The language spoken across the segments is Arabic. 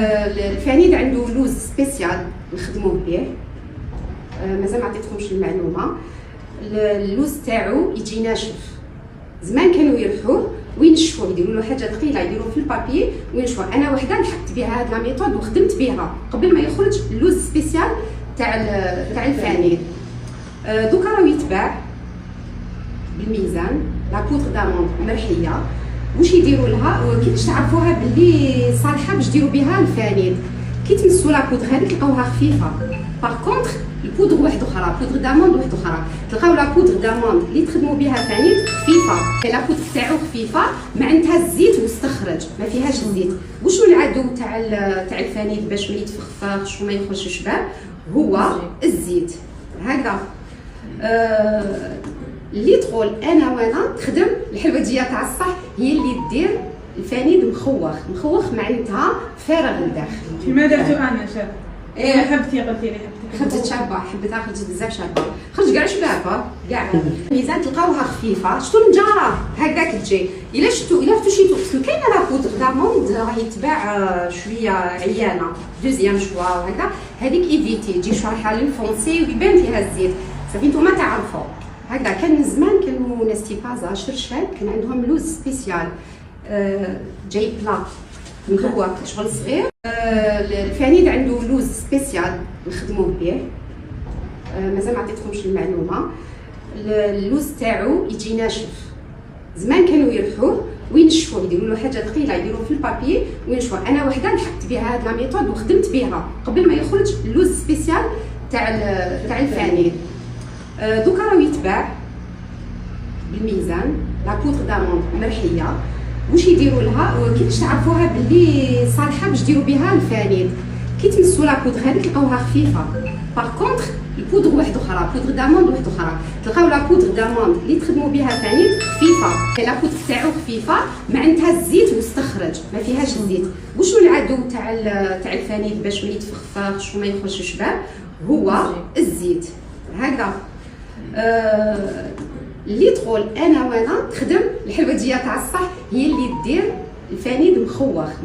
الفانيد عنده لوز سبيسيال نخدموه به. مازال ما عطيتكمش المعلومه. اللوز تاعو يجي ناشف. زمان كانوا يرحوه وينشفوه، يديروا له حاجه ثقيله يديروه في البابي وينشفوه. انا وحده لحقت بها هاد لا ميثود وخدمت بها قبل ما يخرج اللوز سبيسيال تاع الفانيل. دوكا راه يتباع بالميزان لا بودر داموند مرحيه. واش يديروا لها كيفاش تعرفوها باللي صالحه باش ديروا بها الفانيل؟ كي تمسوا لا بودر هذيك تلقاوها خفيفه. باغ كونطخ البودر واحده اخرى، بودر داموند واحده اخرى، تلقاو لا بودر داموند اللي تخدموا بها فانيل خفيفه، لا بودر تاعو خفيفه ما عندها الزيت مستخرج، ما فيهاش الزيت. وشنو العدو تاع الفانيل باش ما يتفخفخش وما يخرجش شباب؟ هو الزيت. هكذا اللي تقول انا وانا تخدم الحلوجيه تاع الصح هي اللي دير الفانيد مخوخ معناتها فارغ لداخل. لماذا انا شاب؟ حبتي قلتي لي خرجت شابه، حبيتها خرجت بزاف شابه، خرج كاع شبابه كاع. الميزان تلقاوها خفيفه، شتو النجاره هكذاك تجي. الا فتشيتو باسكو كاينه لا بودر داموند راهي تباع شويه عيانه دوزيام شوا وهكذا، هذيك ايفيتي تجي شارحه للفونسي ويبان فيها الزيت. صافي نتوما تعرفوا هكذا. كان زمان كانوا ناس تيبازا شرشال كان عندهم لوز سبيسيال جاي بلا مكوك شغل صغير. الفانيد عنده لوز سبيسيال نخدموه به. مازال ما عطيتكمش المعلومه. اللوز تاعو يجي ناشف. زمان كانوا يرحوه وينشفوه، يديروا له حاجه ثقيله يديروه في البابي وينشفوه. انا وحده لحقت بها هاد لا ميثود وخدمت بها قبل ما يخرج اللوز سبيسيال تاع الفانيل. دوكا راه يتباع بالميزان لا بودر داموند مرحيه. واش يديروا لها كيفاش تعرفوها باللي صالحه باش ديروا بها الفانيل؟ كي تمسوا لا بودر هذيك تلقاوها خفيفه. باغ كونطخ البودر واحده اخرى، بودر داموند واحده اخرى، تلقاو لا بودر داموند اللي تخدموا بها فانيل خفيفه، لا بودر تاعو خفيفه ما عندها الزيت مستخرج، ما فيهاش الزيت. وشنو العدو تاع الفانيل باش ما يتفخفخش وما يخرجش شباب؟ هو الزيت. هكذا اللي تقول انا وانا تخدم الحلوجيه تاع الصح هي اللي دير الفانيد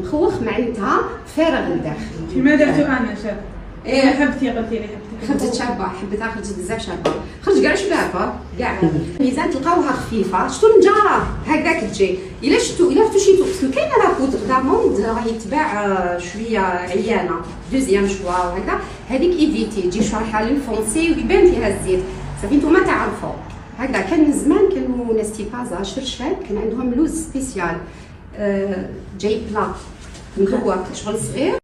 مخوخ معناتها فارغ لداخل. لماذا انا شاب؟ حبتي قلتي لي خرجت شابه، حبيتها خرجت بزاف شابه، خرج كاع شبابه كاع. الميزان تلقاوها خفيفه، شتو النجاره هكذاك تجي. الا فتشيتو باسكو كاينه لا بودر داموند راهي تباع شويه عيانه دوزيام شوا وهكذا، هذيك ايفيتي تجي شارحه للفونسي ويبان فيها الزيت. صافي نتوما تعرفوا هكذا. كان زمان كانوا ناس تيبازا شرشال كان عندهم لوز سبيسيال جاي بلا مكوك شغل صغير.